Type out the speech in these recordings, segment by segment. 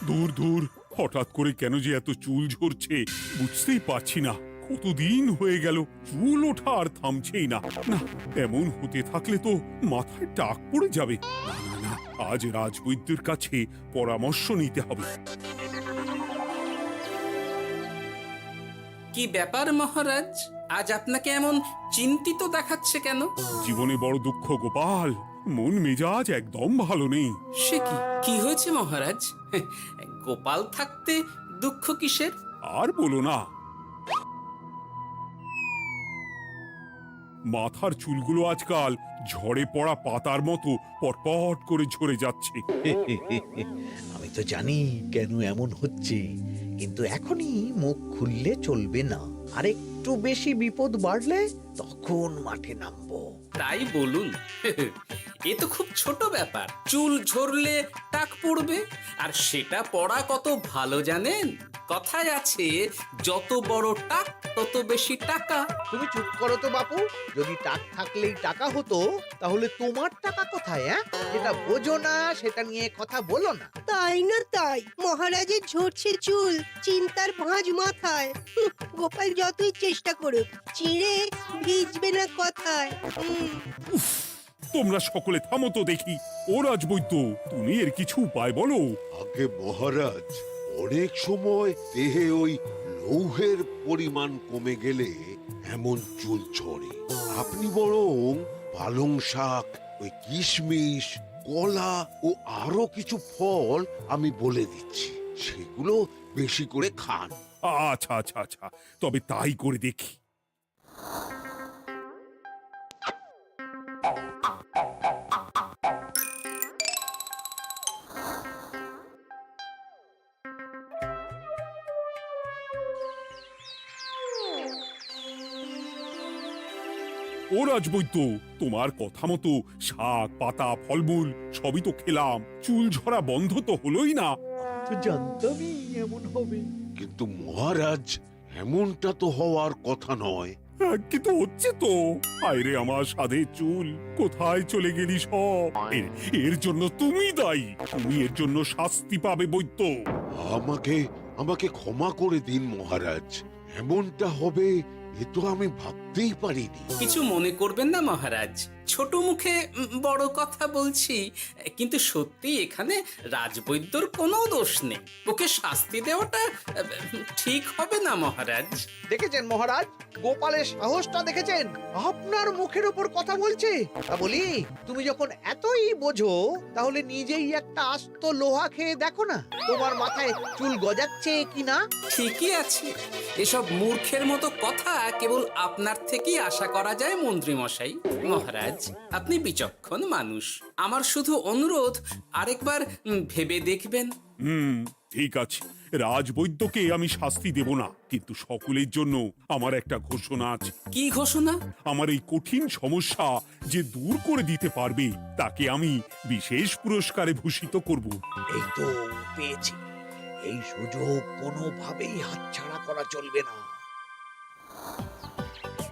দূর দূর, হঠাৎ করে কেন যে এত চুল ঝরছে বুঝতেই পারছি না। কতদিন হয়ে গেল চুল ওঠা আর থামছেই না। না, এমন হতে থাকলে তো মাথায় টাক পড়ে যাবে। না না না, আজ রাজবৈদ্যের কাছে পরামর্শ নিতে হবে। কি ব্যাপার মহারাজ, আজ আপনাকে এমন চিন্তিত দেখাচ্ছে কেন? জীবনে বড় দুঃখ গোপাল, মন মেজাজ একদম ভালো নেই। সে কি, কি হয়েছে মহারাজ? গোপাল থাকতে দুঃখ কিসের? আর বলো না, মাথার চুলগুলো আজকাল ঝড়ে পড়া পাতার মতো পটপট করে ঝরে যাচ্ছে। আমি তো জানি কেন এমন হচ্ছে, কিন্তু এখনই মুখ খুললে চলবে না। আর একটু বেশি বিপদ বাড়লে তখন মাঠে নামবো। তাই বলুন। এ তো খুব ছোট ব্যাপার, চুল ঝরলে টাক পড়বে, আর সেটা পড়া কত ভালো জানেন? কথায় আছে, যত বড় টাক তত বেশি টাকা। তুমি চুপ করো তো বাপু। যদি টাক থাকলেই টাকা হতো, তাহলে তোমার টাকা কোথায়? যেটা বোঝো না সেটা নিয়ে কথা বলো না। তাই না তাই, মহারাজের ঝরছে চুল, চিন্তার ভাঁজ মাথায়। গোপাল যতই চেষ্টা করুক, চিড়ে ভিজবে না কথায়। তোমরা সকলে থামো তো দেখি। ও রাজবৈদ্য, তুমি এর কিছু উপায় বলো। আগে মহারাজ, অনেক সময় দেহে ওই লৌহের পরিমাণ কমে গেলে এমন চুল ঝরে। আপনি বরং পালং শাক, ওই কিশমিশ, কলা ও আরো কিছু ফল আমি বলে দিচ্ছি, সেগুলো বেশি করে খান। আচ্ছা আচ্ছা আচ্ছা, তবে তাই করে দেখি। ও রাজবৈদ্য, তোমার কথা মতো শাক পাতা ফলমূল সবই তো খেলাম, চুল ঝরা বন্ধ তো হলোই না। তো জানতামই এমন হবে। কিন্তু মহারাজ, এমনটা তো হওয়ার কথা নয়। কিন্তু হচ্ছে তো। আরে আমার সাধের চুল, কোথায় চলে গেলি সব? এর জন্য তুমি দায়ী, তুমি এর জন্য শাস্তি পাবে বৈদ্য। আমাকে আমাকে ক্ষমা করে দিন মহারাজ, এমনটা হবে এ তো আমি ভাবতেই পারিনি। কিছু মনে করবেন না মহারাজ, ছোট মুখে বড় কথা বলছি, কিন্তু সত্যি এখানে রাজবৈদ্যর কোনো দোষ নেই। ওকে শাস্তি দেওয়াটা ঠিক হবে না মহারাজ। দেখেছেন মহারাজ, গোপালের সাহসটা দেখেছেন? আপনার মুখের উপর কথা বলছে। তা বলি, তুমি যখন এতই বোঝো, তাহলে নিজেই একটা আস্ত লোহা খেয়ে দেখো না, তোমার মাথায় চুল গজাচ্ছে কিনা। ঠিকই আছে, এসব মূর্খের মতো কথা কেবল আপনার থেকেই আশা করা যায় মন্ত্রী মশাই। মহারাজ, আপনি বিচক্ষণ মানুষ, আমার শুধু অনুরোধ, আরেকবার ভেবে দেখবেন। ঠিক আছে, রাজবৈদ্যকে আমি শাস্তি দেব না, কিন্তু সকলের জন্য আমার একটা ঘোষণা আছে। কি ঘোষণা? আমার এই কঠিন সমস্যা যে দূর করে দিতে পারবে, তাকে আমি বিশেষ পুরস্কারে ভূষিত করব। এই তো পেয়েছি, এই সুযোগ কোনোভাবেই হাতছাড়া করা চলবে না।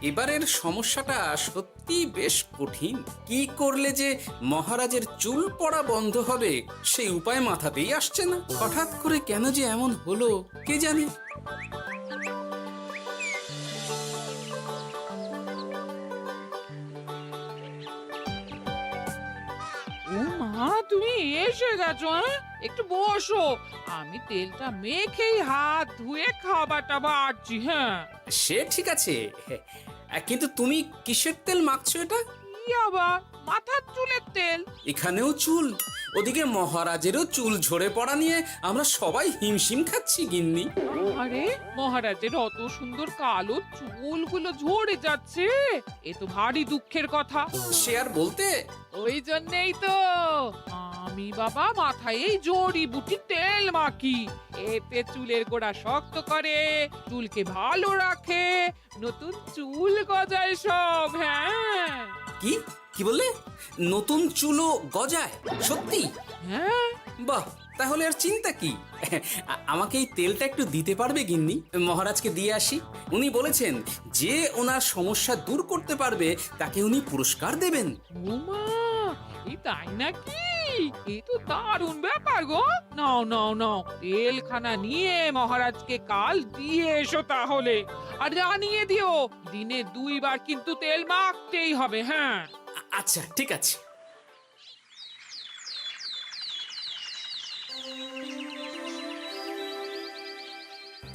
এবারের সমস্যাটা সত্যি বেশ কঠিন। কি করলে যে মহারাজের চুল পড়া বন্ধ হবে সেই উপায় মাথাতেই আসছে না। হঠাৎ করে কেন যে এমন হলো কে জানে। ও মা, তুমি এসে গেছো? একটু বসো, আমি তেলটা মেখেই হাত ধুয়ে খাবারটা বাড়ছি। হ্যাঁ, সে ঠিক আছে, কিন্তু তুমি কিসের তেল মাখছো এটা? কি আবার মাথার চুলের তেল? এখানেও চুল, ওদিকে মহারাজেরও চুল ঝরে পড়া নিয়ে আমরা সবাই হিমশিম খাচ্ছি গিন্নি। আরে, মহারাজের অত সুন্দর কালো চুলগুলো ঝরে যাচ্ছে, এ তো ভারী দুঃখের কথা। সে আর বলতে, ওই জন্যেই তো আমি বাবা মাথায় এই জড়িবুটি তেল মাখি। এতে চুলের গোড়া শক্ত করে, চুলকে ভালো রাখে, নতুন চুল গজায় সব। হ্যাঁ। কি কি বললে? নতুন চুলও গজায়? সত্যি? হ্যাঁ, বাহ, তাহলে আর চিন্তা কি? আমাকে এই তেলটা একটু দিতে পারবে গিন্নি? মহারাজকে দিয়ে আসি। উনি বলেছেন যে ওনার সমস্যা দূর করতে পারবে তাকে উনি পুরস্কার দেবেন। উমা, এই তাই নাকি? এই তো দারুণ ব্যাপার গো। নাও নাও নাও, তেলখানা নিয়ে মহারাজকে কাল দিয়ে এসো তাহলে। আর জানিয়ে দিও, দিনে 2 বার কিন্তু তেল মাখতেই হবে। হ্যাঁ, আচ্ছা ঠিক আছে।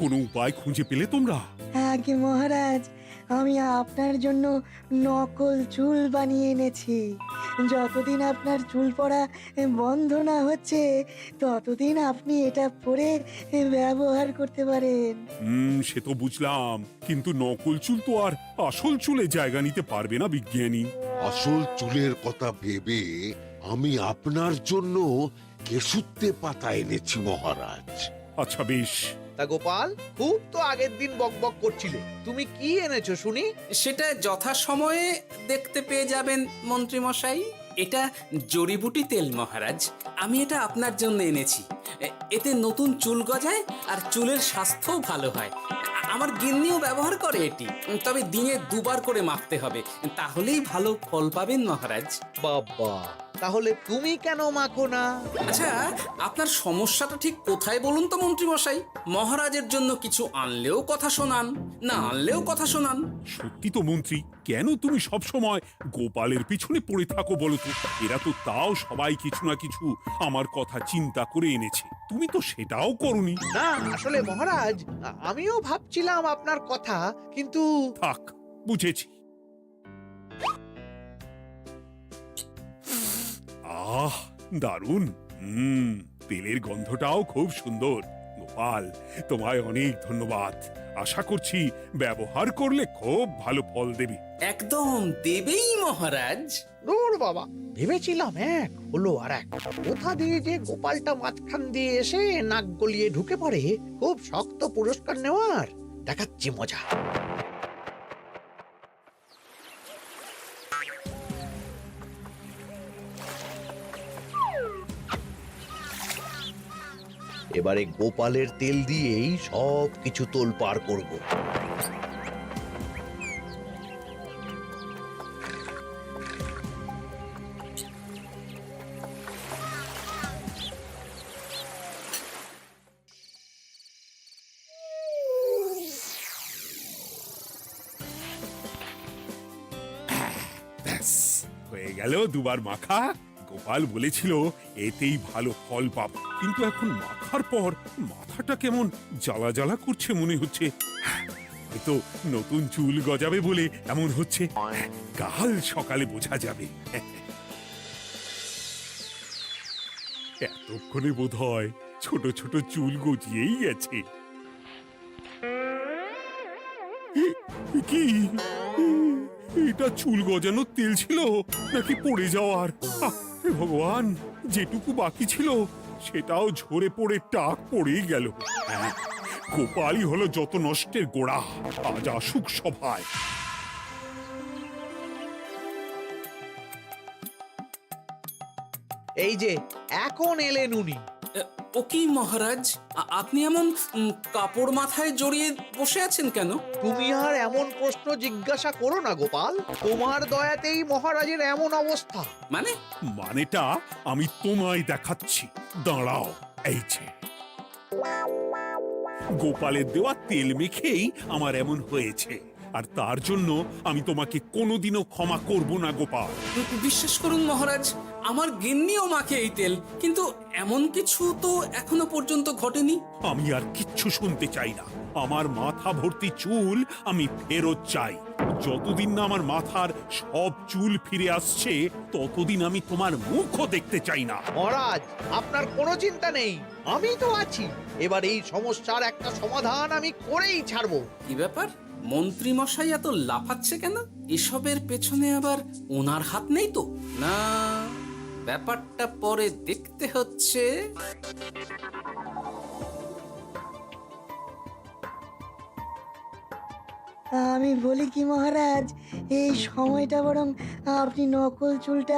কোনো উপায় খুঁজে পেলে তোমরা? আগে মহারাজ, আমি আপনার জন্য নকল চুল বানিয়ে এনেছি। যতদিন আপনার চুল পড়া বন্ধ না হচ্ছে ততদিন আপনি এটা পরে ব্যবহার করতে পারেন। সে তো বুঝলাম, কিন্তু নকল চুল তো আর আসল চুলে জায়গা নিতে পারবে না বিজ্ঞানী। আসল চুলের কথা ভেবে আমি আপনার জন্য কেশুত্তে পাতা এনেছি মহারাজ। আচ্ছা বেশ। তা গোপাল, খুব তো আগের দিন বকবক করছিলে, তুমি কি এনেছো শুনি? সেটা যথাসময়ে দেখতে পেয়ে যাবেন মন্ত্রী মশাই। এটা জড়িবুটি তেল মহারাজ। আমি এটা আপনার জন্য এনেছি। এতে নতুন চুল গজায় আর চুলের স্বাস্থ্যও ভালো হয়। আমার গিন্নিও ব্যবহার করে এটি, তবে দিনে 2 বার করে মাখতে হবে, তাহলেই ভালো ফল পাবেন মহারাজ। বাবা, তাহলে তুমি কেন মাখো না? আচ্ছা, আপনার সমস্যাটা ঠিক কোথায় বলুন তো মন্ত্রী মশাই? মহারাজের জন্য কিছু আনলেও কথা শোনান, না আনলেও কথা শোনান। সত্যি তো মন্ত্রী, কেন তুমি সব সময় গোপালের পিছনে পড়ে থাকো বলো তো? এরা তো তাও সবাই কিছু না কিছু আমার কথা চিন্তা করে এনেছে, তুমি তো সেটাও করনি। না আসলে মহারাজ, আমিও ভাবছিলাম আপনার কথা, কিন্তু থাক, বুঝেছি। আহ, দারুণ। তেলের গন্ধটাও খুব সুন্দর। গোপাল, তোমায় অনেক ধন্যবাদ। আশা করছি ব্যবহার করলে খুব ভালো ফল দেবে। একদম দেবেই মহারাজ। দূর বাবা, ভেবেছিলাম এক হলো আর এক। কোথা দিয়ে যে গোপালটা মাঝখান দিয়ে এসে নাক গলিয়ে ঢুকে পড়ে, খুব শক্ত পুরস্কার নেওয়ার। দেখাচ্ছি মজা। এবারে গোপালের তেল দিয়েই সব কিছু তোলপাড় করব। ব্যাস, হয়ে গেল 2 বার মাখা। গোপাল বলেছিল এতেই ভালো ফল পাব, কিন্তু এখন মাখার পর মাথাটা কেমন জ্বালা জ্বালা করছে মনে হচ্ছে। হয়তো নতুন চুল গজাবে বলে এমন হচ্ছে। কাল সকালে বোঝা যাবে। এতক্ষণে বোধহয় ছোট ছোট চুল গজিয়েই গেছে। কি এটা চুল গজানোর তেল ছিল নাকি পড়ে যাওয়ার? হে ভগবান, যেটুকু বাকি ছিল সেটাও ঝরে পড়ে টাক পড়েই গেল। গোপালই হলো যত নষ্টের গোড়া। আজ আসুক সভায়। এই যে এখন এলেন উনি। ও কি মহারাজ, আপনি এমন কাপড় মাথায় জড়িয়ে বসে আছেন কেন? তুমি আর এমন প্রশ্ন জিজ্ঞাসা করো না গোপাল, তোমার দয়াতেই মহারাজের এমন অবস্থা। মানে? মানেটা আমি তোমায় দেখাচ্ছি, দাঁড়াও। এই যে গোপালের দেওয়া তেল মেখেই আমার এমন হয়েছে, আর তার জন্য আমি তোমাকে কোনোদিনও ক্ষমা করব না গোপাল। বিশ্বাস করুন মহারাজ, আমার গিন্নিও মাখে এই তেল, কিন্তু এমন কিছু তো এখনো পর্যন্ত ঘটেনি। আমি আর কিচ্ছু শুনতে চাই না। আমার মাথা ভর্তি চুল আমি ফেরত চাই। যতদিন না আমার মাথার সব চুল ফিরে আসছে ততদিন আমি তোমার মুখও দেখতে চাই না। মহারাজ, আপনার কোনো চিন্তা নেই, আমি তো আছি। এবার এই সমস্যার একটা সমাধান আমি করেই ছাড়বো। কি ব্যাপার, মন্ত্রী মশাই এত লাফাচ্ছে কেন? এসবের পেছনে আবার ওনার হাত নেই তো? না, ব্যাপারটা পরে দেখতে হচ্ছে। আমি বলি কি মহারাজ, এই সময়টা বরং আপনি নকল চুলটা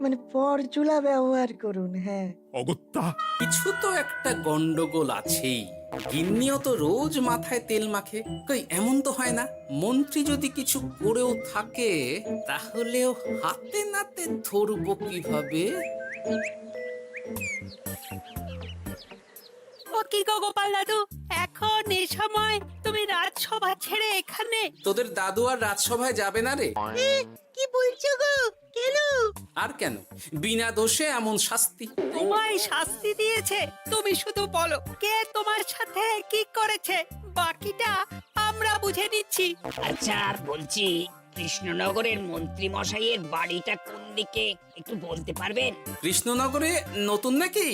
মানে পরচুলা ব্যবহার করুন। হ্যাঁ, অগত্যা কিছু তো একটা গন্ডগোল আছেই। গিন্নিও তো রোজ মাথায় তেল মাখে, কই এমন তো হয় না। মন্ত্রী যদি কিছু করেও থাকে তাহলেও হাতে নাতে ধরবো কিভাবে? ও কি গো গোপাল দাদু, এখন এই সময় তুমি রাজসভা ছেড়ে এখানে? তোদের দাদু আর রাজসভায় যাবে না রে? কি বলছো গো? কেন? আর কেন, বিনা দোষে এমন শাস্তি। তোমায় শাস্তি দিয়েছে? তুমি শুধু বলো কে তোমার সাথে কি করেছে, বাকিটা আমরা বুঝে নিচ্ছি। আচ্ছা বলছি, কৃষ্ণনগরের মন্ত্রী মশাইয়ের বাড়িটা কোন দিকে একটু বলতে পারবেন? কৃষ্ণনগরে নতুন নাকি?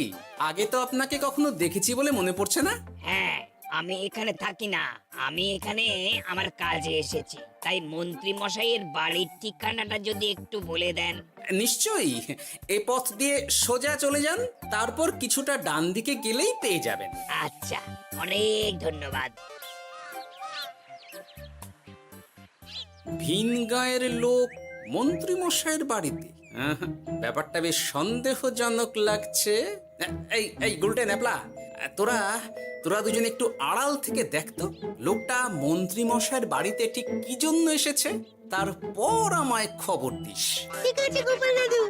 আগে তো আপনাকে কখনো দেখেছি বলে মনে পড়ছে না। হ্যাঁ, আমি এখানে থাকি না, আমি এখানে আমার কাজে এসেছি, তাই মন্ত্রী মশাইয়ের বাড়ির ঠিকানাটা যদি একটু বলে দেন। নিশ্চয়ই, এ পথ দিয়ে সোজা চলে যান, তারপর কিছুটা ডান দিকে গেলেই পেয়ে যাবেন। আচ্ছা, অনেক ধন্যবাদ। ভিন গায়ের লোক মন্ত্রী মশাইয়ের বাড়িতে, আহা, ব্যাপারটা বেশ সন্দেহজনক লাগছে। এই এই গুলটে ন্যাপলা, তোরা তোরা দুজন একটু আড়াল থেকে দেখতো লোকটা মন্ত্রী মশাইয়ের বাড়িতে ঠিক কি জন্য এসেছে, তারপর আমায় খবর দিস। ঠিক আছে গোপাল দাদু।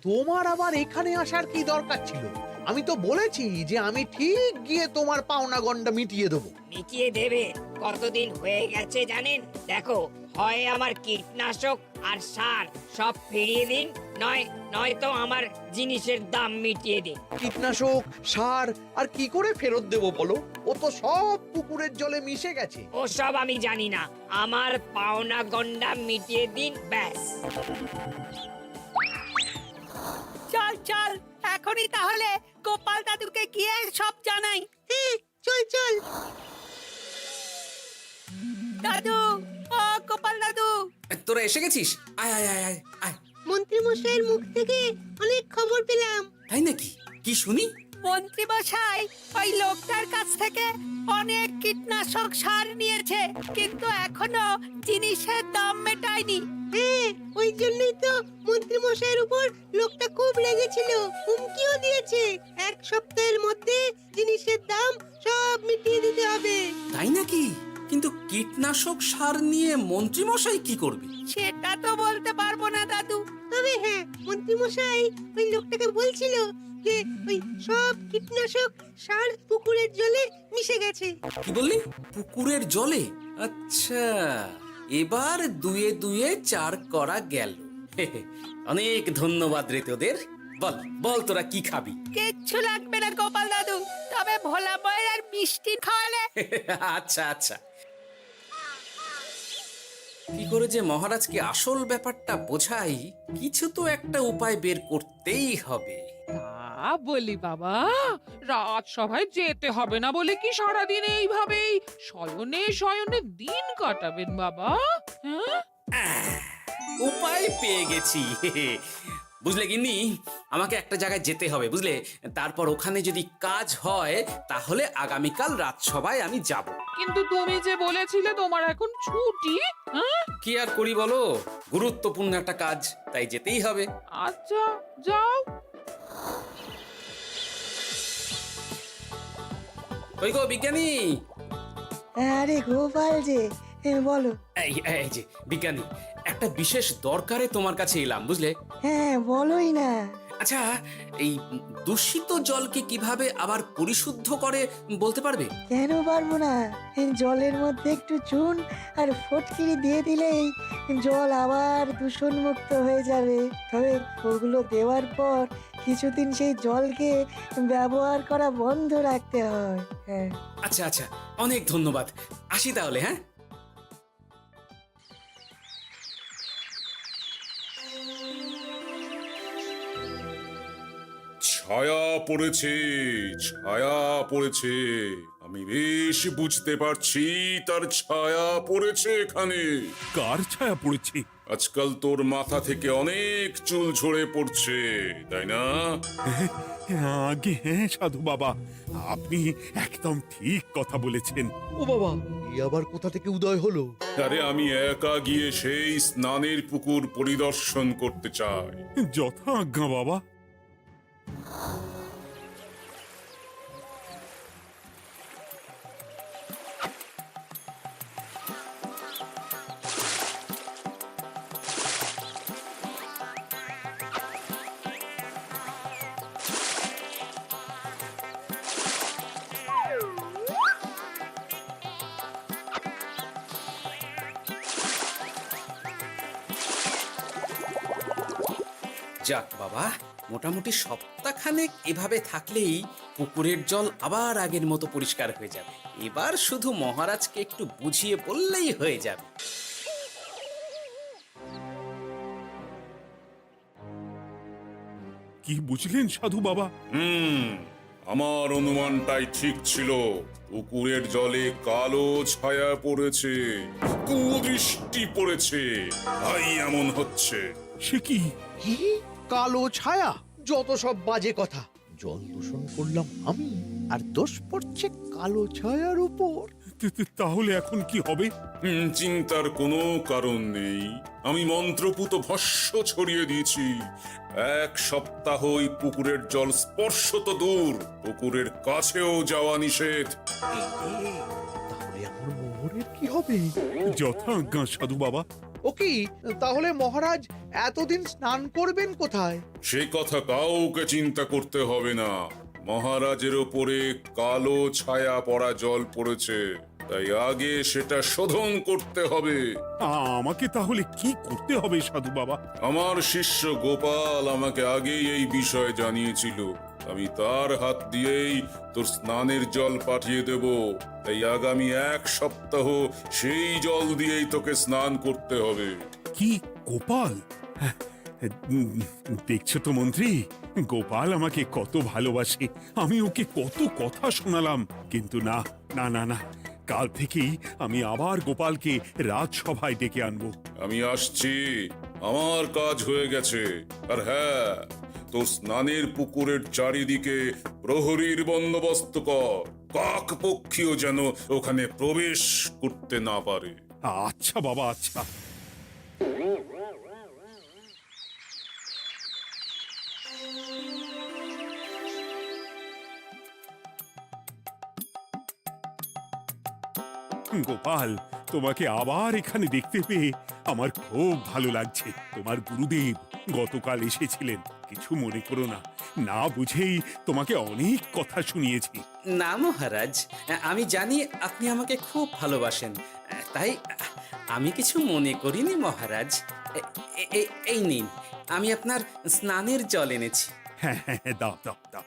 তোমার আবার এখানে আসার কি দরকার ছিল? আমি তো বলেছি যে আমি ঠিক গিয়ে তোমার পাওনা গন্ডা মিটিয়ে দেবো। মিটিয়ে দেবে? কতদিন হয়ে গেছে জানেন? দেখো, হয় আমার কীটনাশক আর সার সব ফিরিয়ে দিন, নয়তো আমার জিনিসের দাম মিটিয়ে দিন। কীটনাশক, সার আর কি করে ফেরত দেবো বলো? ও তো সব পুকুরের জলে মিশে গেছে। ওসব আমি জানি না, আমার পাওনা গন্ডা মিটিয়ে দিন, ব্যাস। চল চল, এখনই তাহলে গোপাল দাদুকে গিয়ে সব জানাই। চল চল। দাদু, ও গোপাল দাদু। তোরা এসে গেছিস? আয় আয় আয় আয় আয়। মন্ত্রী মশাইয়ের মুখ থেকে অনেক খবর পেলাম। তাই নাকি? কি শুনি? মন্ত্রী মশাই ওই লোকটার কাছ থেকে অনেক কীটনাশক সার নিয়েছে, কিন্তু এখনো জিনিসের দাম মেটায়নি। হ্যাঁ, ওই জন্যই তো মন্ত্রী মশাইয়ের উপর লোকটা খুব রেগেছিল, হুমকিও দিয়েছে 1 সপ্তাহের মধ্যে জিনিসের দাম সব মিটিয়ে দিতে হবে। তাই নাকি? কিন্তু কীটনাশক সার নিয়ে মন্ত্রী মশাই কি করবে? সেটা তো বলতে পারবো না দাদু। তবে হ্যাঁ, মন্ত্রী মশাই ওই লোকটাকে বলছিল যে ওই সব কীটনাশক সার পুকুরের জলে মিশে গেছে। কি বললি? পুকুরের জলে? আচ্ছা, এবার দুয়ে দুয়ে 4 করা গেল। অনেক ধন্যবাদ রে তোদের। বল বল, তোরা কি খাবি? কিচ্ছু লাগবে না গোপাল দাদু, তবে ভোলা বয়ের আর মিষ্টি খাওয়ালে। আচ্ছা আচ্ছা। কি করে যে মহারাজকে আসল ব্যাপারটা বোঝাই, কিছু তো একটা উপায় বের করতেই হবে। তা বলি বাবা, রাজসভায় যেতে হবে না বলে কি সারাদিন এইভাবেই শয়নে শয়নে দিন কাটাবেন বাবা? হ্যাঁ, উপায় পেয়ে গেছি। বুঝলে গিন্নি, আমাকে একটা জায়গায় যেতে হবে, বুঝলে? তারপর ওখানে যদি কাজ হয় তাহলে আগামীকাল রাজসভায় আমি যাব। কিন্তু তুমি যে বলেছিলে তোমার এখন ছুটি। হ্যাঁ, কি আর করি বলো, গুরুত্বপূর্ণ একটা কাজ, তাই যেতেই হবে। আচ্ছা যাও। ওই গো বিজ্ঞানী, আরে গোপাল যে, বলো। এই এই যে বিজ্ঞানী, একটা বিশেষ দরকারে তোমার কাছে এলাম, বুঝলে? হ্যাঁ, বলোই না। আচ্ছা, এই দূষিত জলকে কিভাবে আবার পরিশুদ্ধ করে বলতে পারবে? কেন পারবো না? জলের মধ্যে একটু চুন আর ফটকিরি দিয়ে দিলেই জল আবার দূষণমুক্ত হয়ে যাবে। তবে ওগুলো দেওয়ার পর কিছুদিন সেই জলকে ব্যবহার করা বন্ধ রাখতে হয়। হ্যাঁ। আচ্ছা আচ্ছা, অনেক ধন্যবাদ, আসি তাহলে। হ্যাঁ, ছায়া পড়েছে, ছায়া পড়েছে। আমি বেশ বুঝতে পারছি তার ছায়া পড়েছে এখানে। কার ছায়া পড়েছে? আজকাল তোর মাথা থেকে অনেক চুল ঝরে পড়ছে, তাই না? আগে হ্যাঁ সাধু বাবা, আপনি একদম ঠিক কথা বলেছেন। ও বাবা, এই আবার কোথা থেকে উদয় হলো? আরে আমি একা গিয়ে সেই স্নানের পুকুর পরিদর্শন করতে চাই। যথা আজ্ঞা বাবা। যাক বাবা, মোটামুটি সপ্তাহখানেক এভাবে থাকলেই পুকুরের জল আবার আগের মতো পরিষ্কার হয়ে যাবে। এবার শুধু মহারাজকে একটু বুঝিয়ে বললেই হয়ে যাবে। কি বুঝলেন সাধু বাবা? আমার অনুমানটাই ঠিক ছিল। পুকুরের জলে কালো ছায়া পড়েছে, কুদৃষ্টি পড়েছে, তাই এমন হচ্ছে। সে কি? কি কালো ছায়া? যত সব বাজে কথা। জল দূষণ করলাম আমি, আর দোষ পড়ছে কালো ছায়ার উপর। তাহলে এখন কি হবে? চিন্তার কোনো কারণ নেই। আমি মন্ত্রপুত ভস্য ছড়িয়ে দিয়েছি। 1 সপ্তাহ ওই পুকুরের জল স্পর্শ তো দূর, পুকুরের কাছেও যাওয়া নিষেধ। তাহলে আমার মোহরের কি হবে? যথা আজ্ঞা সাধু বাবা। ও কি, তাহলে মহারাজ এতদিন স্নান করবেন কোথায়? সে কথা কাউকে চিন্তা করতে হবে না। মহারাজের ওপরে কালো ছায়া পড়া জল পড়েছে, তাই আগে সেটা শোধন করতে হবে। আমাকে তাহলে কি করতে হবে সাধু বাবা? আমার শিষ্য গোপাল আমাকে আগেই এই বিষয় জানিয়েছিল। আমি তার হাত দিয়েই তোর স্নানের জল পাঠিয়ে দেব। তাই আগামী 1 সপ্তাহ সেই জল দিয়েই তোকে স্নান করতে হবে। কি গোপাল? দেখছো তো মন্ত্রী, গোপাল আমাকে কত ভালোবাসে। আমি ওকে কত কথা শোনালাম, কিন্তু না না না না, কাল থেকেই আমি আবার গোপালকে রাজসভায় ডেকে আনবো। আমি আসছি, আমার কাজ হয়ে গেছে। আর হ্যাঁ, তোর স্নানের পুকুরের চারিদিকে প্রহরীর বন্দোবস্ত কর। কাক পক্ষীও যেন ওখানে প্রবেশ করতে না পারে। আচ্ছা বাবা, আচ্ছা। গোপাল, তোমাকে আবার এখানে দেখতে পেয়ে আমার খুব ভালো লাগছে। তোমার গুরুদেব গতকাল এসেছিলেন, কিছু মনে করো না। না বুঝেই তোমাকে অনেক কথা শুনিয়েছি। না মহারাজ, আমি জানি আপনি আমাকে খুব ভালোবাসেন, তাই আমি কিছু মনে করিনি মহারাজ। এই নিন, আমি আপনার স্নানের জল এনেছি। হ্যাঁ হ্যাঁ হ্যাঁ, দাও দাও দাও।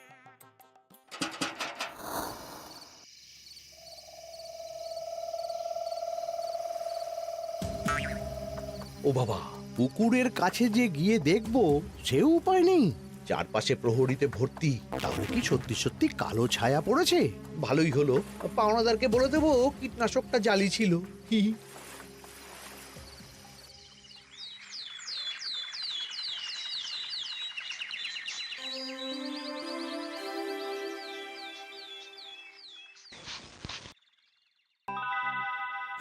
ও বাবা, পুকুরের কাছে যে গিয়ে দেখবো সে উপায় নেই। চারপাশে প্রহরীতে ভর্তি। তাহলে কি সত্যি সত্যি কালো ছায়া পড়েছে? ভালোই হলো, পাওনাদারকে বলে দেবো কীটনাশকটা জালি ছিল। হি হি।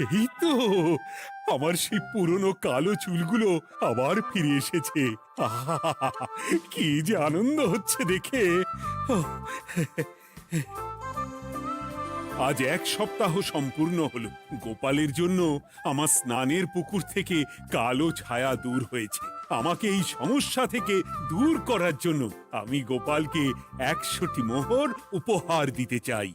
এই তো আমার সেই পুরনো কালো চুলগুলো আবার ফিরে এসেছে। আহা! কি যে আনন্দ হচ্ছে দেখে। আজ 1 সপ্তাহ সম্পূর্ণ হলো। গোপালের জন্য আমার স্নানের পুকুর থেকে কালো ছায়া দূর হয়েছে। আমাকে এই সমস্যা থেকে দূর করার জন্য আমি গোপালকে 100টি মোহর উপহার দিতে চাই।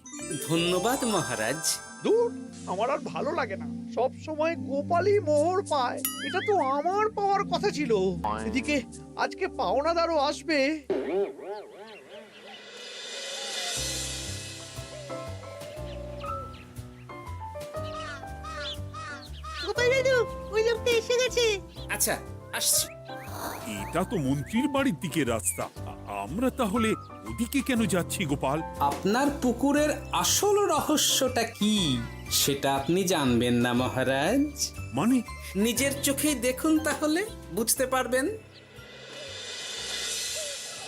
ধন্যবাদ মহারাজ। দূর, আমার আর ভালো লাগে না। সব সময় গোপালই মোহর পায়, এটা তো আমার পাওয়ার কথা ছিল। এদিকে আজকে পাওনাদারও আসবে। গোপাল দাদু, ওই লোকটা এসে গেছে। আচ্ছা, আসছি। এটা তো মন্ত্রীর বাড়ির দিকে রাস্তা। আমরা তাহলে সেদিকে কেন যাচ্ছি গোপাল? আপনার পুকুরের আসল রহস্যটা কি সেটা আপনি জানবেন না মহারাজ? মানে নিজের চোখেই দেখুন, তাহলে বুঝতে পারবেন।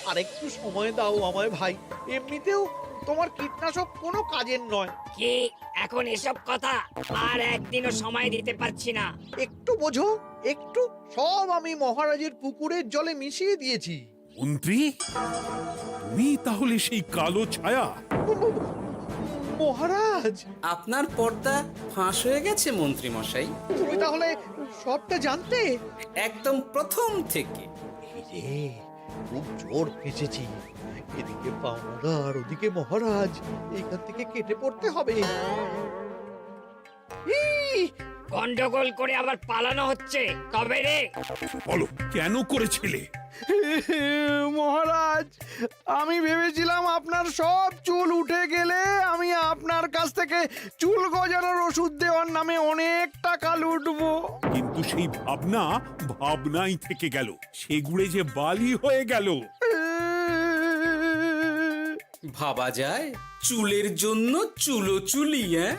আর একটু সময় দাও আমায় ভাই, এমনিতেও তোমার কীটনাশক কোনো কাজের নয়। কি এখন এসব কথা? আর একদিনও সময় দিতে পারছি না। একটু বোঝো, একটু। সব আমি মহারাজের পুকুরের জলে মিশিয়ে দিয়েছি। মন্ত্রী, তুমি তাহলে সেই কালো ছায়া? মহারাজ, আপনার পর্দা ফাঁস হয়ে গেছে মন্ত্রী মশাই। তুমি তাহলে সবটা জানতে? একদম প্রথম থেকে। এই রে, খুব জোর ফেঁসেছি। এদিকে পাওনা আর ওদিকে মহারাজ, এখান থেকে কেটে পড়তে হবে। ই! গন্ডগোল করে আবার পালানো হচ্ছে তবে রে। বলো, কেন করেছিলে? মহারাজ, আমি ভেবেছিলাম আপনার সব চুল উঠে গেলে আমি আপনার কাছ থেকে চুল গজানোর ওষুধ দেওয়ার নামে অনেক টাকা লুটবো। কিন্তু সেই ভাবনা ভাবনাই থেকে গেল, সেগুড়ে যে বালি হয়ে গেল। ভাবা যায় চুলের জন্য চুলো চুলি, হ্যাঁ?